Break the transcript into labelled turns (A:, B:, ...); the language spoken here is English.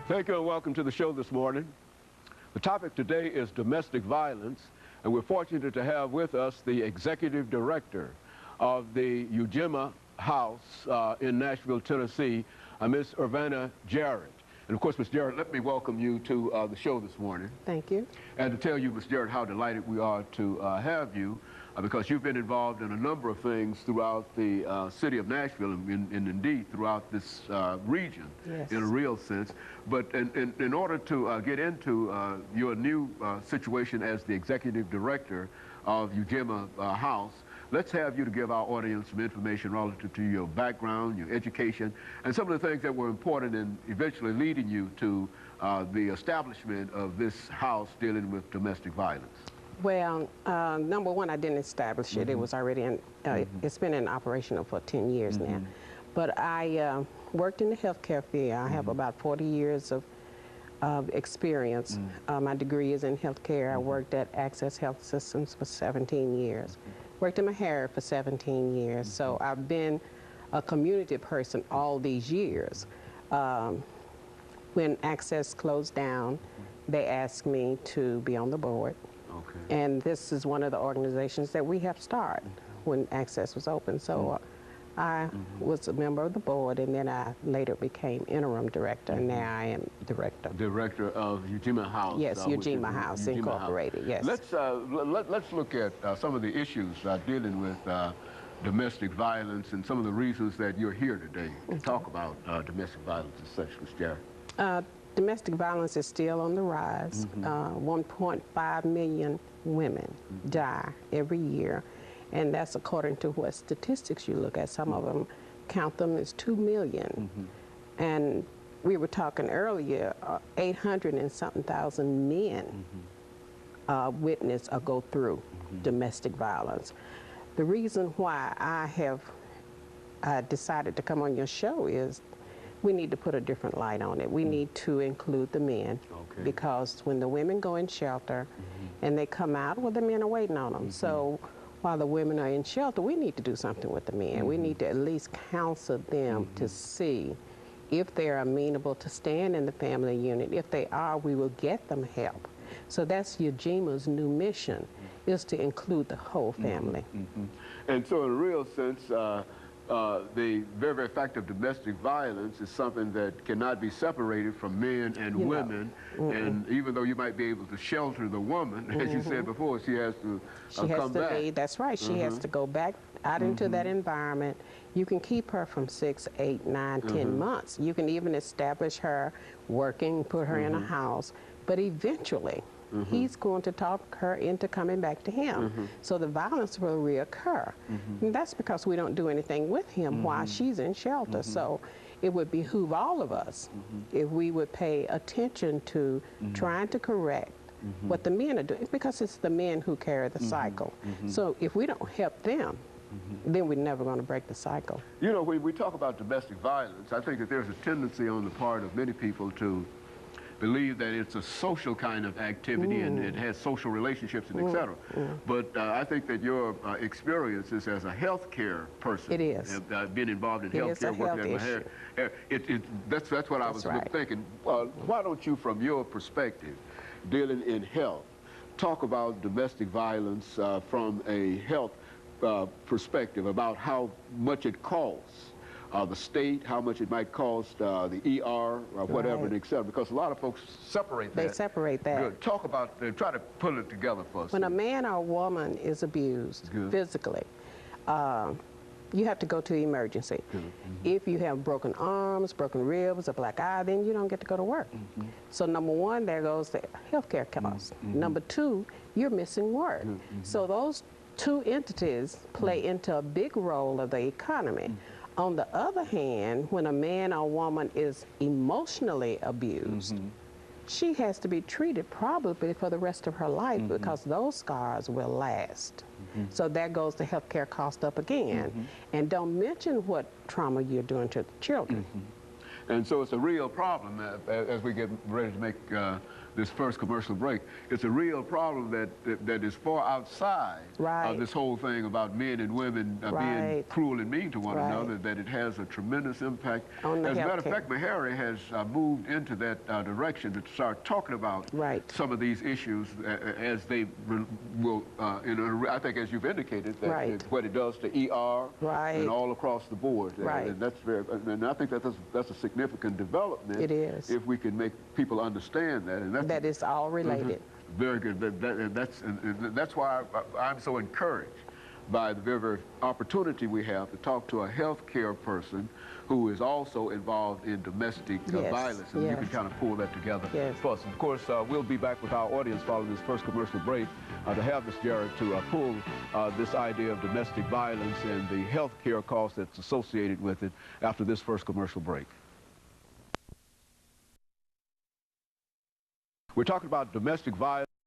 A: Thank you and welcome to the show this morning. The topic today is domestic violence, and we're fortunate to have with us the executive director of the EJarrett House in Nashville, Tennessee, Miss EJarrett. And of course, Ms. Jarrett, let me welcome you to the show this morning.
B: Thank you.
A: And to tell you, Ms. Jarrett, how delighted we are to have you because you've been involved in a number of things throughout the city of Nashville and indeed throughout this region,
B: yes,
A: in a real sense. But in order to get into your new situation as the executive director of EJarrett House, let's have you to give our audience some information relative to your background, your education, and some of the things that were important in eventually leading you to the establishment of this house dealing with domestic violence.
B: Well, number one, I didn't establish it. It was already in, it's been in operation for 10 years now. But I worked in the healthcare field. I have about 40 years of experience. My degree is in healthcare. I worked at Access Health Systems for 17 years. Worked in Mahara for 17 years. So I've been a community person all these years. When Access closed down, they asked me to be on the board.
A: Okay.
B: And this is one of the organizations that we have started when Access was open. So I was a member of the board, and then I later became interim director, and now I am director.
A: Director of EJarrett House.
B: Yes, EJarrett House Incorporated, yes.
A: Let's look at some of the issues dealing with domestic violence and some of the reasons that you're here today to talk about domestic violence and such, Ms. Jarrett.
B: Domestic violence is still on the rise. 1.5 million women die every year, and that's according to what statistics you look at. Some of them count them as 2 million. And we were talking earlier, 800 and something thousand men witness or go through domestic violence. The reason why I have decided to come on your show is we need to put a different light on it. We need to include the men, because when the women go in shelter and they come out, well, the men are waiting on them. So while the women are in shelter, we need to do something with the men. We need to at least counsel them to see if they're amenable to staying in the family unit. If they are, we will get them help. So that's EJarrett's new mission, is to include the whole family.
A: And so in a real sense, the very, very fact of domestic violence is something that cannot be separated from men and women. And even though you might be able to shelter the woman, as you said before, she has to come back.
B: That's right. She has to go back out into that environment. You can keep her from 6, 8, 9, 10 months. You can even establish her working, put her in a house. But eventually, he's going to talk her into coming back to him. So the violence will reoccur. And that's because we don't do anything with him while she's in shelter. So it would behoove all of us if we would pay attention to trying to correct what the men are doing, because it's the men who carry the cycle. So if we don't help them, then we're never going to break the cycle.
A: You know, when we talk about domestic violence, I think that there's a tendency on the part of many people to believe that it's a social kind of activity and it has social relationships and et cetera. But I think that your experiences as a healthcare person,
B: it is,
A: being involved in healthcare, working at Mahara, that's what I was thinking. Why don't you, from your perspective, dealing in health, talk about domestic violence from a health perspective, about how much it costs the state, how much it might cost the ER or whatever, and et cetera, because a lot of folks separate that.
B: They separate that.
A: Good. Talk about, try to put it together for us.
B: When a man or a woman is abused physically, you have to go to emergency. If you have broken arms, broken ribs, a black eye, then you don't get to go to work. So number one, there goes the healthcare costs. Number two, you're missing work. So those two entities play into a big role of the economy. On the other hand, when a man or woman is emotionally abused, she has to be treated probably for the rest of her life because those scars will last. So that goes the healthcare cost up again. And don't mention what trauma you're doing to the children.
A: And so it's a real problem as we get ready to make this first commercial break, it's a real problem that is far outside of this whole thing about men and women being cruel and mean to one another, that it has a tremendous impact.
B: On the
A: As a matter of fact, Meharry has moved into that direction to start talking about some of these issues as they will, I think as you've indicated, that what it does to ER and all across the board. And that's and I think that's a significant development.
B: It is.
A: If we can make people understand that. And
B: that it's all related.
A: Very good. That's why I'm so encouraged by the very opportunity we have to talk to a healthcare person who is also involved in domestic violence, and you can kind of pull that together for us. Of course, we'll be back with our audience following this first commercial break to have Ms. Jarrett to pull this idea of domestic violence and the health care cost that's associated with it after this first commercial break. We're talking about domestic violence.